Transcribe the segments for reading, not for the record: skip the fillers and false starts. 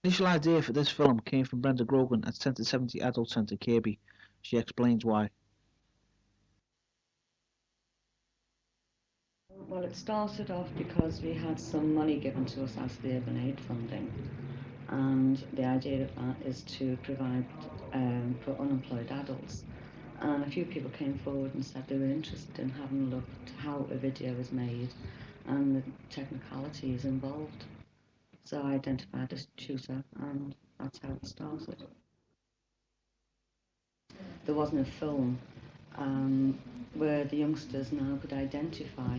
The initial idea for this film came from Brenda Grogan at Centre 70 Adult Centre, Kirkby. She explains why. Well, it started off because we had some money given to us as the Urban Aid funding, and the idea of that is to provide for unemployed adults. And a few people came forward and said they were interested in having a look at how a video is made and the technicalities involved. So I identified a tutor, and that's how it started. There wasn't a film where the youngsters now could identify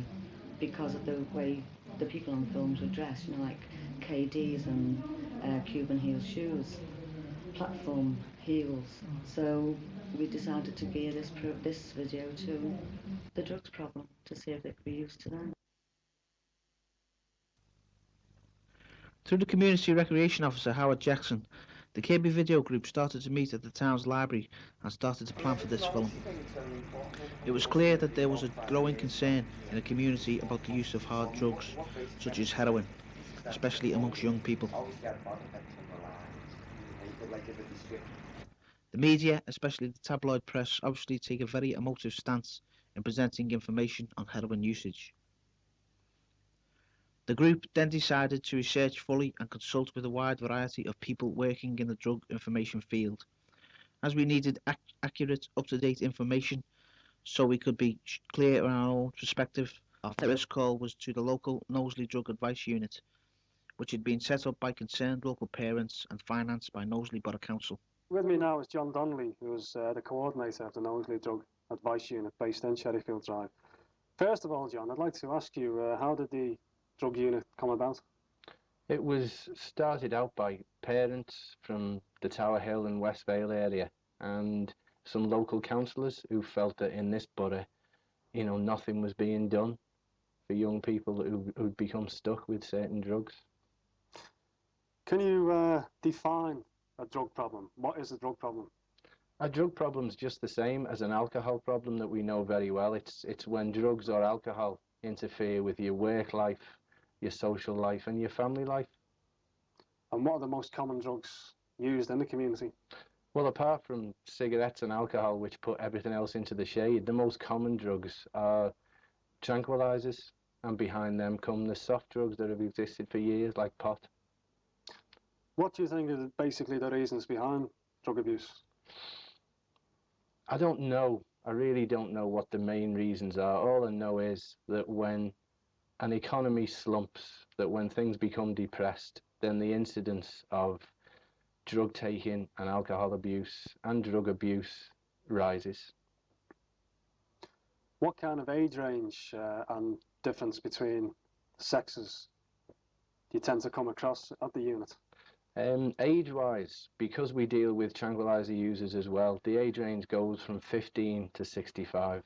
because of the way the people on films were dressed, like KDs and Cuban heel shoes, platform heels. So we decided to gear this video to the drugs problem to see if it could be used to them. Through the Community Recreation Officer Howard Jackson, the Kirkby Video Group started to meet at the town's library and started to plan for this film. It was clear that there was a growing concern in the community about the use of hard drugs, such as heroin, especially amongst young people. The media, especially the tabloid press, obviously take a very emotive stance in presenting information on heroin usage. The group then decided to research fully and consult with a wide variety of people working in the drug information field, as we needed accurate, up-to-date information so we could be clear on our own perspective. Our first call was to the local Knowsley Drug Advice Unit, which had been set up by concerned local parents and financed by Knowsley Borough Council. With me now is John Donnelly, who's the coordinator of the Knowsley Drug Advice Unit based in Sherryfield Drive. First of all, John, I'd like to ask you, how did the drug unit come about? It was started out by parents from the Tower Hill and West Vale area and some local councillors who felt that in this borough, nothing was being done for young people who'd become stuck with certain drugs. Can you define a drug problem? What is a drug problem? A drug problem's just the same as an alcohol problem that we know very well. It's when drugs or alcohol interfere with your work life, your social life and your family life. And what are the most common drugs used in the community? Well, apart from cigarettes and alcohol, which put everything else into the shade, the most common drugs are tranquilizers, and behind them come the soft drugs that have existed for years, like pot. What do you think are basically the reasons behind drug abuse? I don't know. I really don't know what the main reasons are. All I know is that when an economy slumps, that when things become depressed, then the incidence of drug taking and alcohol abuse and drug abuse rises. What kind of age range and difference between sexes do you tend to come across at the unit? Age-wise, because we deal with tranquilizer users as well, the age range goes from 15 to 65.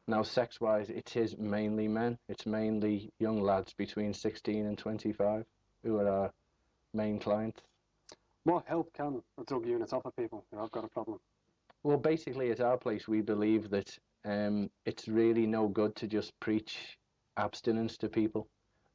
Now, sex-wise, it is mainly men. It's mainly young lads between 16 and 25 who are our main clients. What help can a drug unit offer people who have got a problem? Well, basically, at our place, we believe that it's really no good to just preach abstinence to people,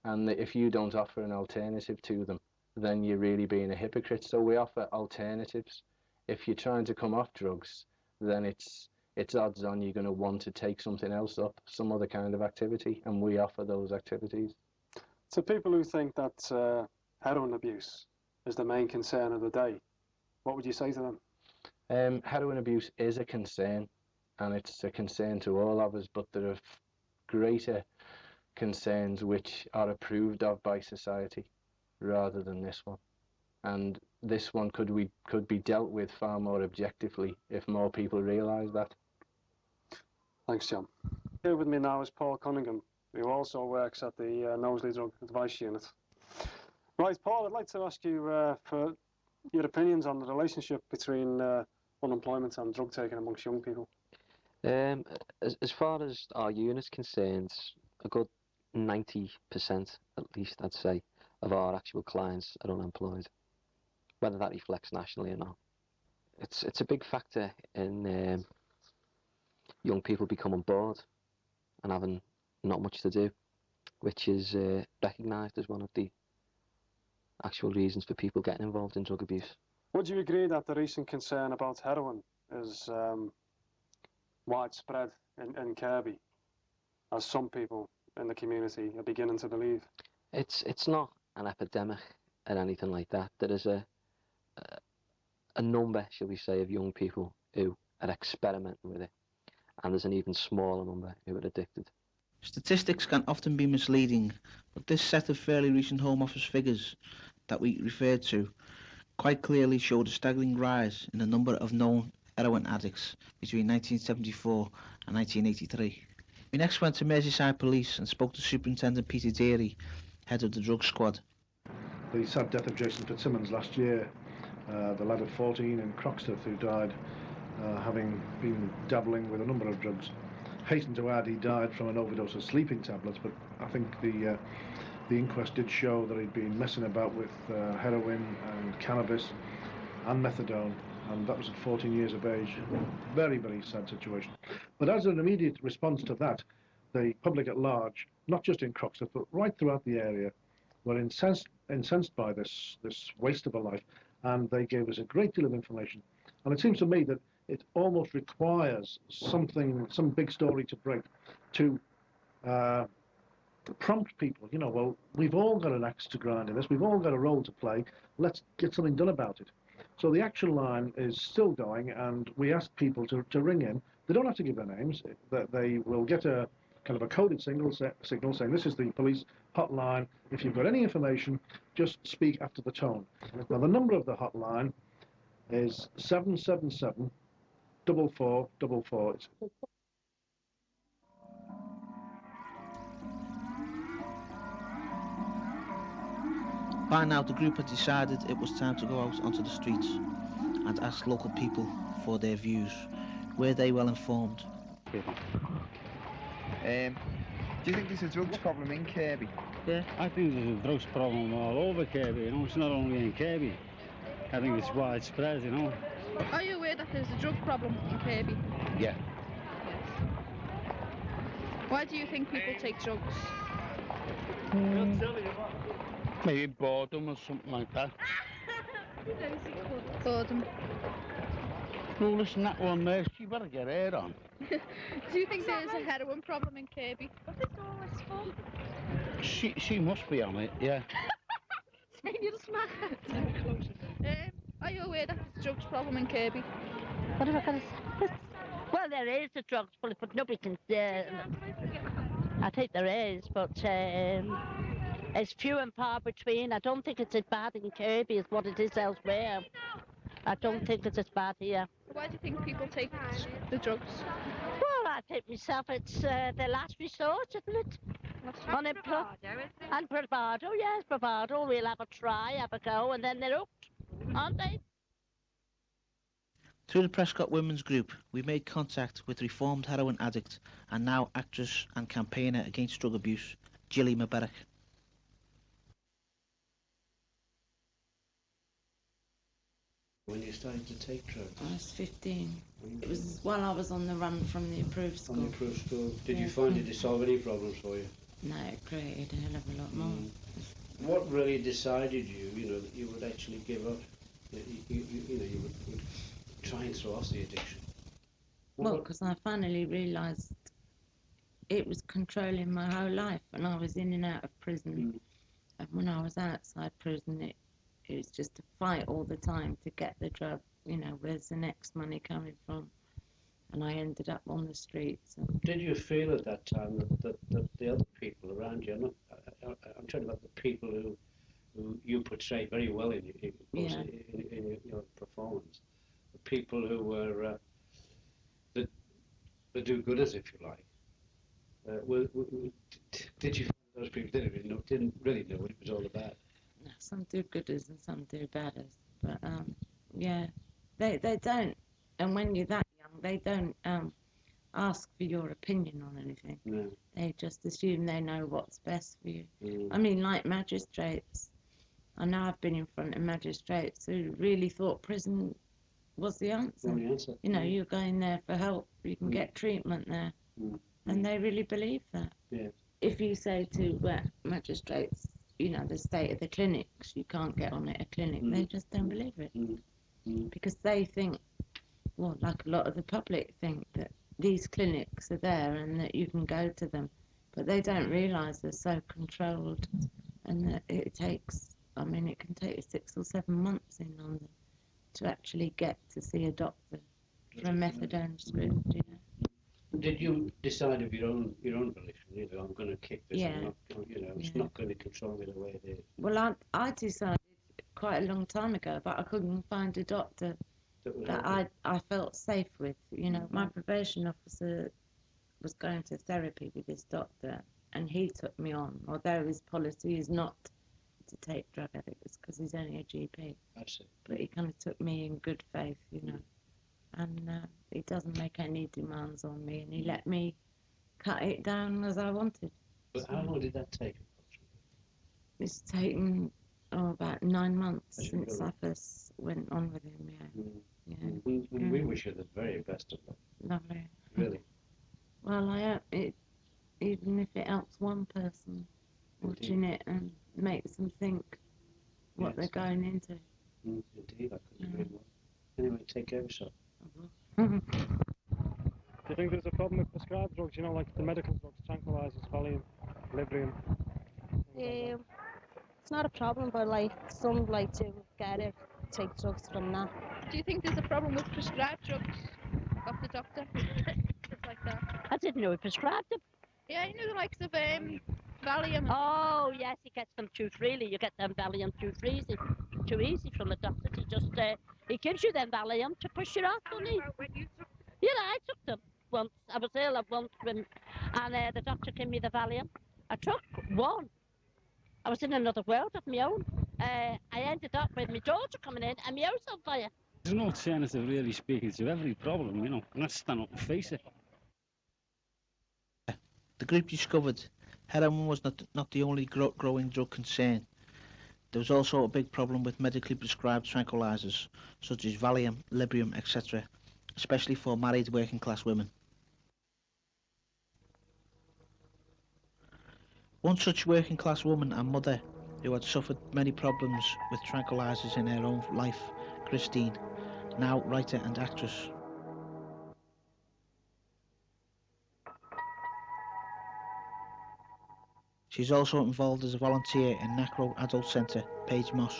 and that if you don't offer an alternative to them, then you're really being a hypocrite. So we offer alternatives. If you're trying to come off drugs, then it's odds on you're going to want to take something else up, some other kind of activity, and we offer those activities. To people who think that heroin abuse is the main concern of the day, what would you say to them? Heroin abuse is a concern, and it's a concern to all of us, but there are greater concerns which are approved of by society rather than this one. And this one could be dealt with far more objectively if more people realise that. Thanks, John. Here with me now is Paul Cunningham, who also works at the Knowsley Drug Advice Unit. Right, Paul, I'd like to ask you for your opinions on the relationship between unemployment and drug taking amongst young people. As far as our unit's concerned, a good 90% at least, I'd say, of our actual clients are unemployed, whether that reflects nationally or not. It's a big factor in young people becoming bored and having not much to do, which is recognised as one of the actual reasons for people getting involved in drug abuse. Would you agree that the recent concern about heroin is widespread in Kirkby, as some people in the community are beginning to believe? It's not an epidemic or anything like that. There is a number, shall we say, of young people who are experimenting with it, and there's an even smaller number who are addicted. Statistics can often be misleading, but this set of fairly recent Home Office figures that we referred to quite clearly showed a staggering rise in the number of known heroin addicts between 1974 and 1983. We next went to Merseyside Police and spoke to Superintendent Peter Deary, head of the drug squad. The sad death of Jason Fitzsimmons last year, the lad of 14 in Croxteth who died having been dabbling with a number of drugs. Hasten to add, he died from an overdose of sleeping tablets, but I think the inquest did show that he'd been messing about with heroin and cannabis and methadone, and that was at 14 years of age. Very, very sad situation. But as an immediate response to that, the public at large, not just in Croxteth, but right throughout the area, were incensed by this waste of a life, and they gave us a great deal of information. And it seems to me that it almost requires some big story to break to prompt people, you know, well, we've all got an axe to grind in this, we've all got a role to play, let's get something done about it. So the action line is still going, and we ask people to ring in. They don't have to give their names, they will get a kind of a coded signal saying this is the police hotline. If you've got any information, just speak after the tone. Now the number of the hotline is 777 4444. By now the group had decided it was time to go out onto the streets and ask local people for their views. Were they well informed? Do you think there's a drugs problem in Kirkby? Yeah, I think there's a drugs problem all over Kirkby, you know, it's not only in Kirkby. I think it's widespread, you know. Are you aware that there's a drug problem in Kirkby? Yeah. Yes. Why do you think people take drugs? Maybe boredom or something like that. Boredom. Well, listen, that one there, she better get her on. Do you think there's a heroin problem in Kirkby? She must be on it, yeah. You're smart. Are you aware that there's a drugs problem in Kirkby? What am I going to say? Well, there is a drugs problem, but nobody can... I think there is, but it's few and far between. I don't think it's as bad in Kirkby as what it is elsewhere. I don't think it's as bad here. Why do you think people take the drugs? Well, I think myself it's the last resort, isn't it? And bravado, yes, bravado. We'll have a try, have a go, and then they're hooked, aren't they? Through the Prescott Women's Group, we made contact with reformed heroin addict and now actress and campaigner against drug abuse, Jilly McBerrick. When you started to take drugs? I was 15. It was while I was on the run from the approved school. On the approved school. Did you find it to solve any problems for you? No, it created a hell of a lot more. What really decided you know, that you would actually give up? That you would try and throw off the addiction? Well, because I finally realised it was controlling my whole life, and I was in and out of prison. And when I was outside prison, it was just a fight all the time to get the drug. You know, where's the next money coming from? And I ended up on the streets. Did you feel at that time that the other people around you, I'm talking about the people who you portray very well in your performance, the people who were the do-gooders, if you like, did you find those people didn't really know what it was all about? Some do-gooders and some do-badders, but yeah, they don't, and when you're that young, they don't ask for your opinion on anything. No. They just assume they know what's best for you. I mean, like magistrates. I know I've been in front of magistrates who really thought prison was the answer. You know, you're going there for help, you can get treatment there, and they really believe that. Yeah. If you say to magistrates, you know, the state of the clinics, you can't get on at a clinic. They just don't believe it. Because they think, well, like a lot of the public think, that these clinics are there and that you can go to them. But they don't realise they're so controlled, and that it takes, I mean, it can take 6 or 7 months in London to actually get to see a doctor for a methadone script, you know. Did you decide of your own volition? You know, I'm going to kick this. I'm not, you know, it's not going to control me the way it is. Well, I decided quite a long time ago, but I couldn't find a doctor that I felt safe with. You know, my probation officer was going to therapy with this doctor, and he took me on, although his policy is not to take drug addicts because he's only a GP. I see. But he kind of took me in good faith, you know, and he doesn't make any demands on me, and he let me cut it down as I wanted. But how long did that take? It's taken about 9 months since I first went on with him, We wish you the very best of luck. Lovely. Really. Well, I hope it, even if it helps one person watching it and makes them think what they're going into. Indeed, I couldn't agree more. Anyway, take care of yourself. Do you think there's a problem with prescribed drugs, you know, like the medical drugs, tranquilizers, Valium, Librium? It's not a problem, but like some like to get it, take drugs from that. Do you think there's a problem with prescribed drugs of the doctor? Stuff like that. I didn't know he prescribed them. Yeah, you know the likes of Valium. Oh yes, he gets them too freely. You get them Valium too easy from the doctor. He just he gives you them Valium to push you out, doesn't he? Yeah, I took them once. I was ill at once, and the doctor gave me the Valium. I took one. I was in another world of my own. I ended up with my daughter coming in and my house on fire. There's an alternative really speaking to every problem, you know, and let's stand up and face it. The group discovered heroin was not the only growing drug concern. There was also a big problem with medically prescribed tranquilizers, such as Valium, Librium, etc., especially for married working class women. One such working class woman and mother who had suffered many problems with tranquilizers in her own life, Christine, now writer and actress. She's also involved as a volunteer in Nacro Adult Centre, Page Moss.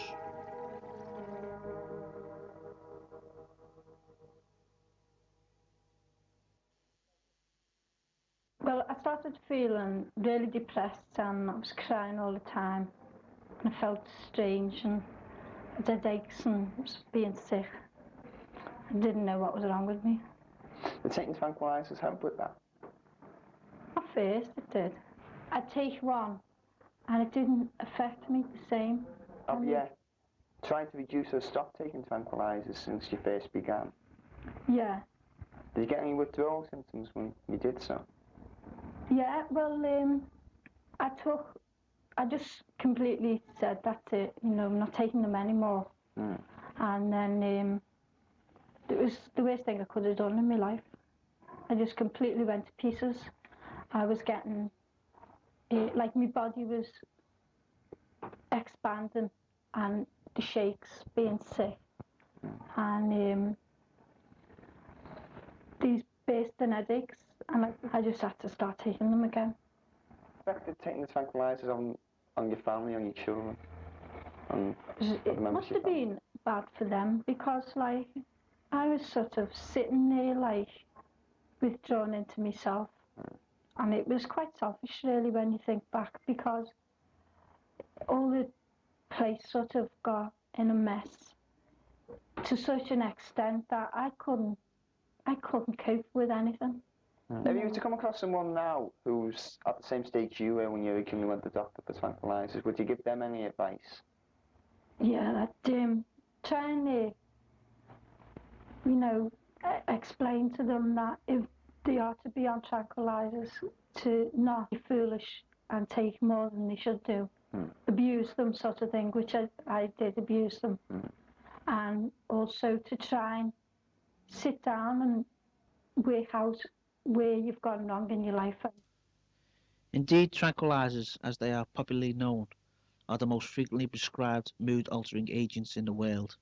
Well, I started feeling really depressed and I was crying all the time. And I felt strange and headaches and was being sick. I didn't know what was wrong with me. Did taking tranquilizers help with that? At first it did. I'd take one and it didn't affect me the same. Oh yeah. Trying to reduce or stop taking tranquilizers since you first began? Yeah. Did you get any withdrawal symptoms when you did so? Yeah, well, I just completely said that's it, you know, I'm not taking them anymore. And then it was the worst thing I could have done in my life. I just completely went to pieces. I was getting, like my body was expanding and the shakes, being sick. And these bursting headaches, and I just had to start taking them again. Affected taking the tranquilizers on your family, on your children? It must have been bad for them because, like, I was sort of sitting there, like, withdrawn into myself. And it was quite selfish, really, when you think back, because all the place sort of got in a mess to such an extent that I couldn't cope with anything. If you were to come across someone now who's at the same stage you were when you originally went to the doctor for tranquilizers, would you give them any advice? Yeah, that trying to, you know, explain to them that if they are to be on tranquilizers, to not be foolish and take more than they should do. Abuse them, sort of thing, which I did abuse them. And also to try and sit down and work out where you've gone wrong in your life. Indeed, tranquilizers, as they are popularly known, are the most frequently prescribed mood-altering agents in the world.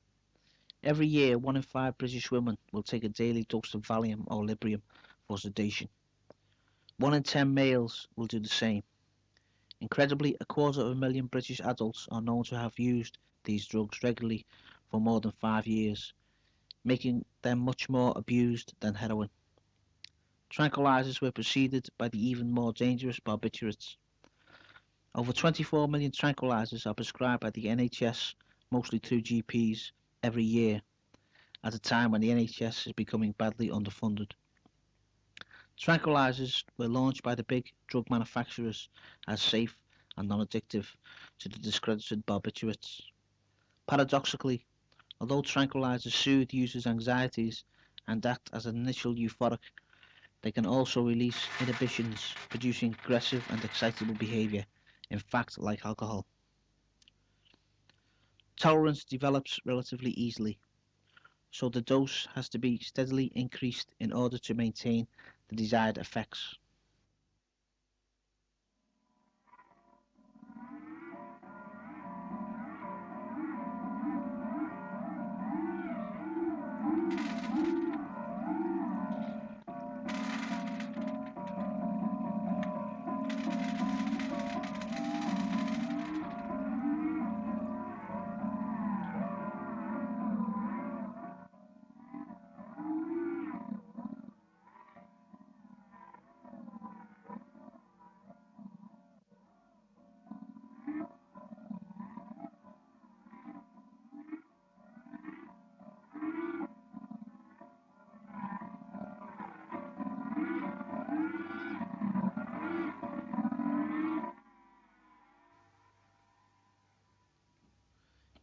Every year, 1 in 5 British women will take a daily dose of Valium or Librium for sedation. 1 in 10 males will do the same. Incredibly, 250,000 British adults are known to have used these drugs regularly for more than 5 years, making them much more abused than heroin. Tranquilizers were preceded by the even more dangerous barbiturates. Over 24 million tranquilizers are prescribed by the NHS, mostly through GPs, every year, at a time when the NHS is becoming badly underfunded. Tranquilizers were launched by the big drug manufacturers as safe and non-addictive to the discredited barbiturates. Paradoxically, although tranquilizers soothe users' anxieties and act as an initial euphoric, they can also release inhibitions, producing aggressive and excitable behavior, in fact like alcohol. Tolerance develops relatively easily, so the dose has to be steadily increased in order to maintain the desired effects.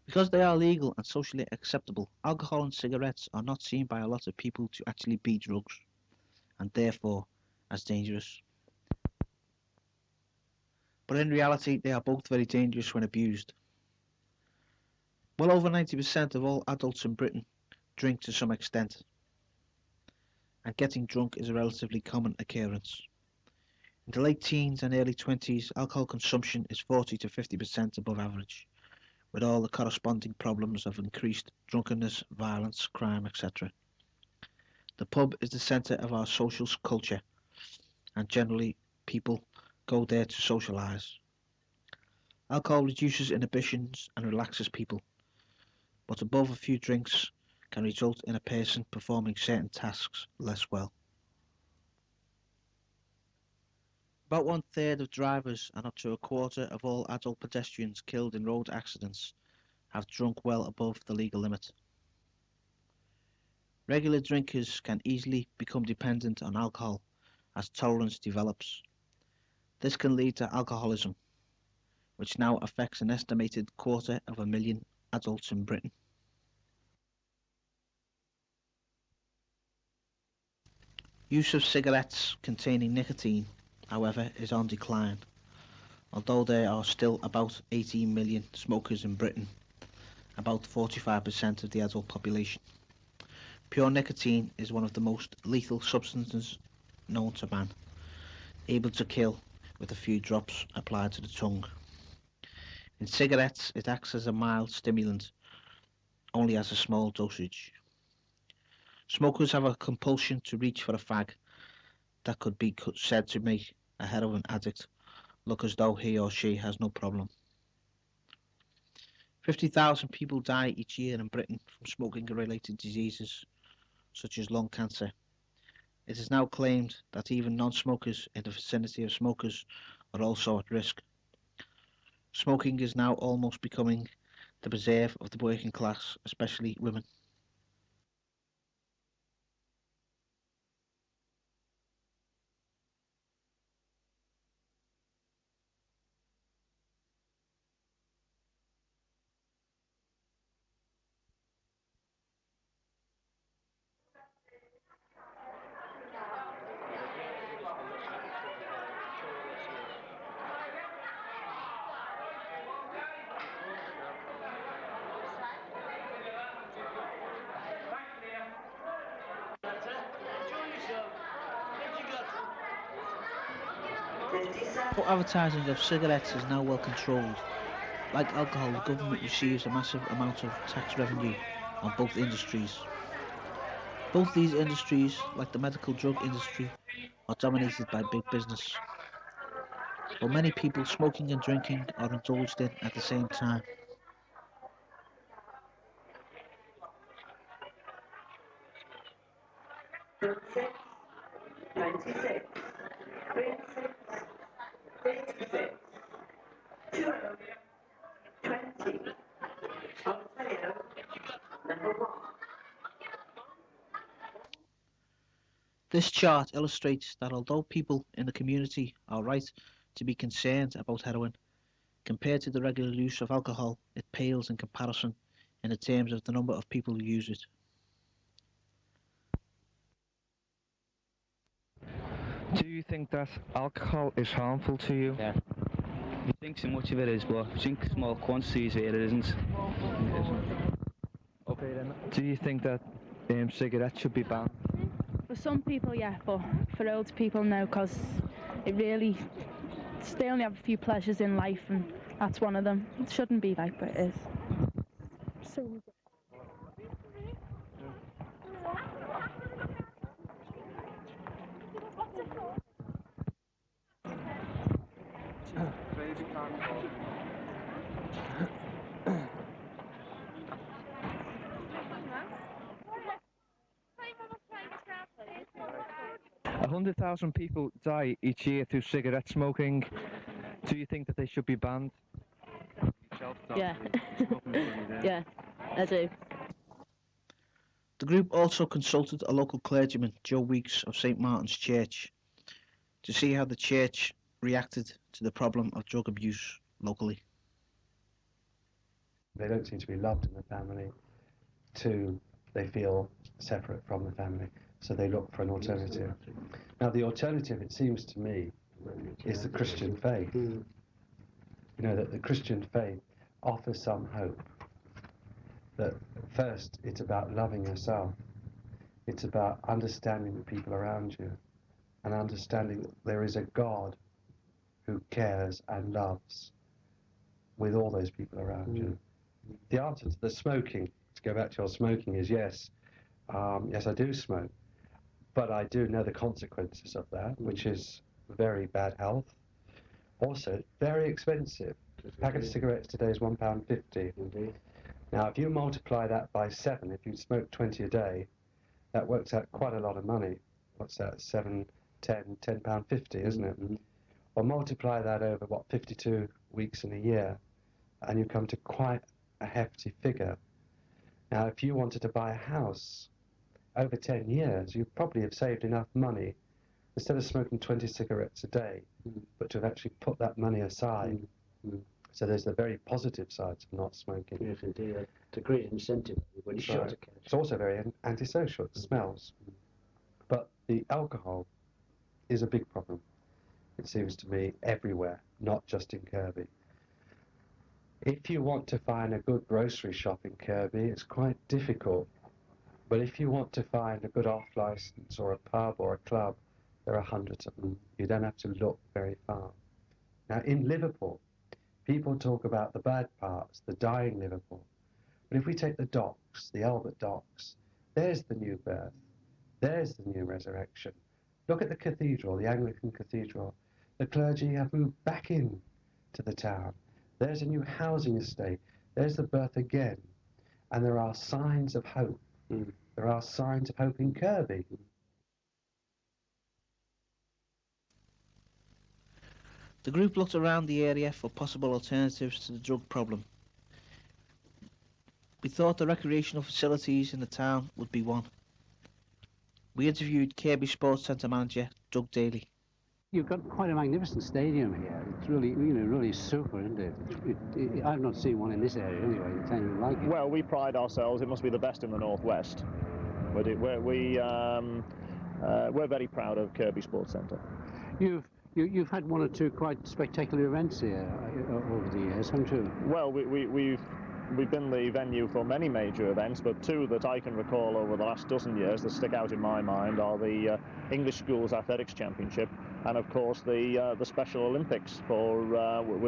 Because they are legal and socially acceptable, alcohol and cigarettes are not seen by a lot of people to actually be drugs, and therefore as dangerous. But in reality, they are both very dangerous when abused. Well over 90% of all adults in Britain drink to some extent, and getting drunk is a relatively common occurrence. In the late teens and early 20s, alcohol consumption is 40 to 50% above average, with all the corresponding problems of increased drunkenness, violence, crime, etc. The pub is the centre of our social culture, and generally people go there to socialise. Alcohol reduces inhibitions and relaxes people, but above a few drinks can result in a person performing certain tasks less well. About 1/3 of drivers and up to a quarter of all adult pedestrians killed in road accidents have drunk well above the legal limit. Regular drinkers can easily become dependent on alcohol as tolerance develops. This can lead to alcoholism, which now affects an estimated 250,000 adults in Britain. Use of cigarettes containing nicotine, however, is on decline, although there are still about 18 million smokers in Britain, about 45% of the adult population. Pure nicotine is one of the most lethal substances known to man, able to kill with a few drops applied to the tongue. In cigarettes, it acts as a mild stimulant, only as a small dosage. Smokers have a compulsion to reach for a fag that could be said to make a heroin addict look as though he or she has no problem. 50,000 people die each year in Britain from smoking-related diseases, such as lung cancer. It is now claimed that even non-smokers in the vicinity of smokers are also at risk. Smoking is now almost becoming the preserve of the working class, especially women. Advertising of cigarettes is now well controlled, Like alcohol, the government receives a massive amount of tax revenue on both industries. Both these industries, like the medical drug industry, are dominated by big business. But many people smoking and drinking are indulged in at the same time. This chart illustrates that although people in the community are right to be concerned about heroin, compared to the regular use of alcohol, it pales in comparison in the terms of the number of people who use it. Do you think that alcohol is harmful to you? Yeah. You think so much of it is, but drink small quantities where it isn't. Okay then. Do you think that cigarettes should be banned? For some people, yeah, but for older people, no, because it really, they only have a few pleasures in life, and that's one of them. It shouldn't be like, but it is. So. A 100,000 people die each year through cigarette smoking. Do you think that they should be banned? Yeah. Yeah, I do. The group also consulted a local clergyman, Joe Weeks of St. Martin's Church, to see how the church reacted to the problem of drug abuse locally. They don't seem to be loved in the family. Two, they feel separate from the family, so they look for an alternative. Now, the alternative, it seems to me, is the Christian faith. You know, that the Christian faith offers some hope. That first, it's about loving yourself. It's about understanding the people around you and understanding that there is a God who cares and loves with all those people around you. The answer to the smoking, to go back to your smoking, is yes. Yes, I do smoke, but I do know the consequences of that, which is very bad health. Also, very expensive. A packet of cigarettes today is £1.50. Now, if you multiply that by 7, if you smoke 20 a day, that works out quite a lot of money. What's that? 7, 10, £10.50, isn't it? Or multiply that over, 52 weeks in a year, and you come to quite a hefty figure. Now, if you wanted to buy a house over 10 years, you probably have saved enough money, instead of smoking 20 cigarettes a day, but to have actually put that money aside. So there's the very positive sides of not smoking. Yes, indeed. It's a great incentive when you shut a It's also very antisocial. It smells. But the alcohol is a big problem, it seems to me, everywhere, not just in Kirkby. If you want to find a good grocery shop in Kirkby, it's quite difficult. But if you want to find a good off-licence or a pub or a club, there are hundreds of them. You don't have to look very far. Now, in Liverpool, people talk about the bad parts, the dying Liverpool. But if we take the docks, the Albert docks, there's the new birth. There's the new resurrection. Look at the cathedral, the Anglican cathedral. The clergy have moved back in to the town. There's a new housing estate. There's the birth again. And there are signs of hope. There are signs of hope in Kirkby. The group looked around the area for possible alternatives to the drug problem. We thought the recreational facilities in the town would be one. We interviewed Kirkby Sports Centre manager Doug Daly. You've got quite a magnificent stadium here. It's really, really super, isn't it? I've not seen one in this area anyway. It's anything like it. Well, we pride ourselves. It must be the best in the northwest. But we're very proud of Kirkby Sports Centre. You've had one or two quite spectacular events here over the years, haven't you? Well, we've we've been the venue for many major events, but two that I can recall over the last dozen years that stick out in my mind are the English Schools Athletics Championship, and of course the Special Olympics, for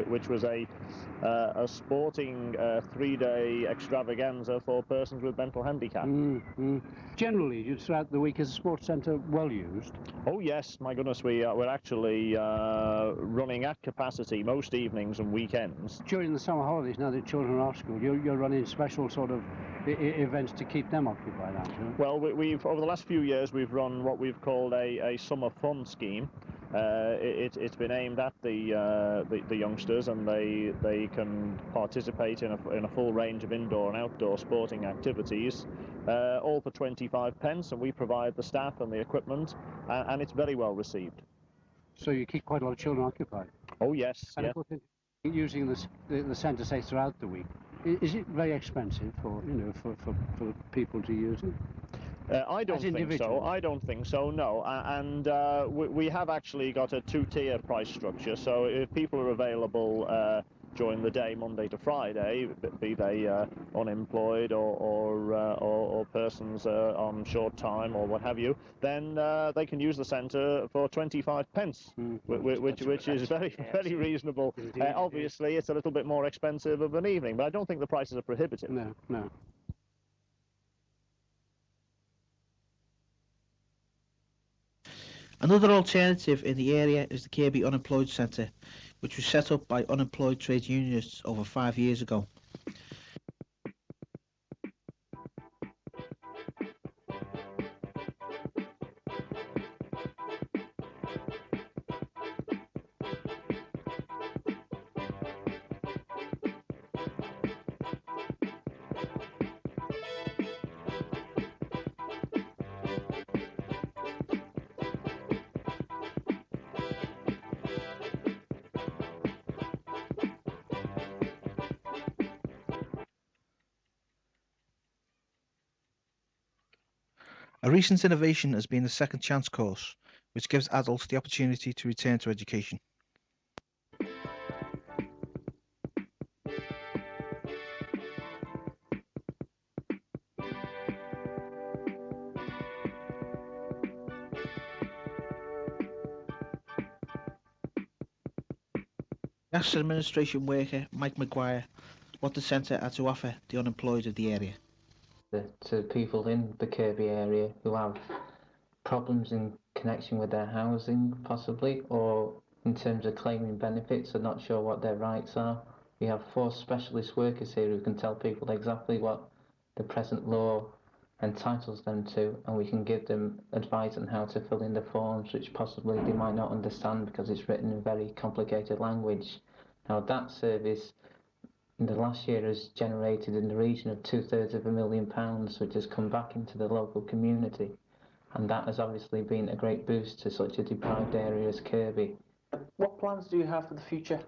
which was a sporting 3-day extravaganza for persons with mental handicap. Generally, throughout the week, is the sports centre well used? Oh yes, my goodness, we're actually running at capacity most evenings and weekends. During the summer holidays, now that children are off school, you're running special sort of events to keep them occupied, aren't you? Well, we've over the last few years we've run what we've called a summer fun scheme. It's been aimed at the youngsters, and they can participate in a full range of indoor and outdoor sporting activities, all for 25 pence, and we provide the staff and the equipment, and it's very well received. So you keep quite a lot of children occupied? Oh yes, and yeah. Of course, using the centre, say, throughout the week, is it very expensive for for people to use it? I don't think so. I don't think so. No, and we have actually got a two-tier price structure. So if people are available during the day, Monday to Friday, be they unemployed or persons on short time or what have you, then they can use the centre for 25 pence, which is very reasonable. Obviously, it's a little bit more expensive of an evening, but I don't think the prices are prohibitive. No. Another alternative in the area is the Kirkby Unemployed Centre, which was set up by unemployed trade unionists over 5 years ago. A recent innovation has been the Second Chance course, which gives adults the opportunity to return to education. Asked administration worker Mike McGuire what the centre had to offer the unemployed of the area. To people in the Kirkby area who have problems in connection with their housing, possibly, or in terms of claiming benefits, are not sure what their rights are. We have 4 specialist workers here who can tell people exactly what the present law entitles them to, and we can give them advice on how to fill in the forms, which possibly they might not understand because it's written in very complicated language. Now, that service in the last year has generated in the region of £250,000, which has come back into the local community, and that has obviously been a great boost to such a deprived area as Kirkby. What plans do you have for the future?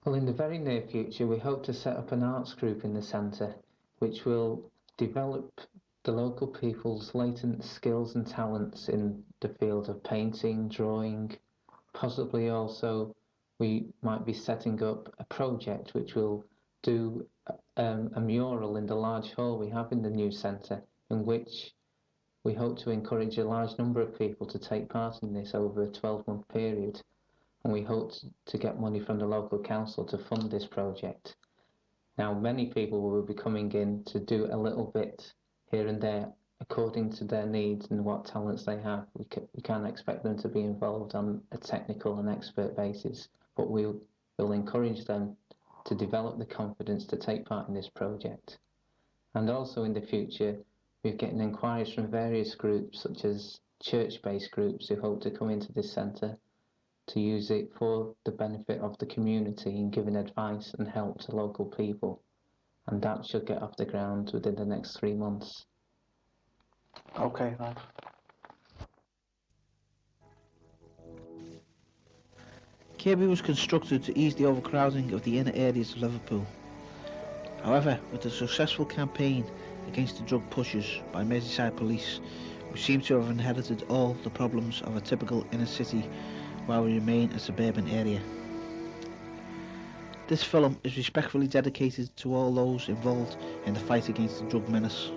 Well, in the very near future, we hope to set up an arts group in the centre, which will develop the local people's latent skills and talents in the field of painting, drawing. Possibly also we might be setting up a project which will do a mural in the large hall we have in the new centre, in which we hope to encourage a large number of people to take part in this over a 12-month period, and we hope to get money from the local council to fund this project. Now, many people will be coming in to do a little bit here and there according to their needs and what talents they have. We can't expect them to be involved on a technical and expert basis, but we will encourage them to develop the confidence to take part in this project. And also in the future, we're getting inquiries from various groups, such as church-based groups, who hope to come into this centre to use it for the benefit of the community in giving advice and help to local people. And that should get off the ground within the next 3 months. Okay, thanks. Kirkby was constructed to ease the overcrowding of the inner areas of Liverpool. However, with the successful campaign against the drug pushers by Merseyside police, we seem to have inherited all the problems of a typical inner city while we remain a suburban area. This film is respectfully dedicated to all those involved in the fight against the drug menace.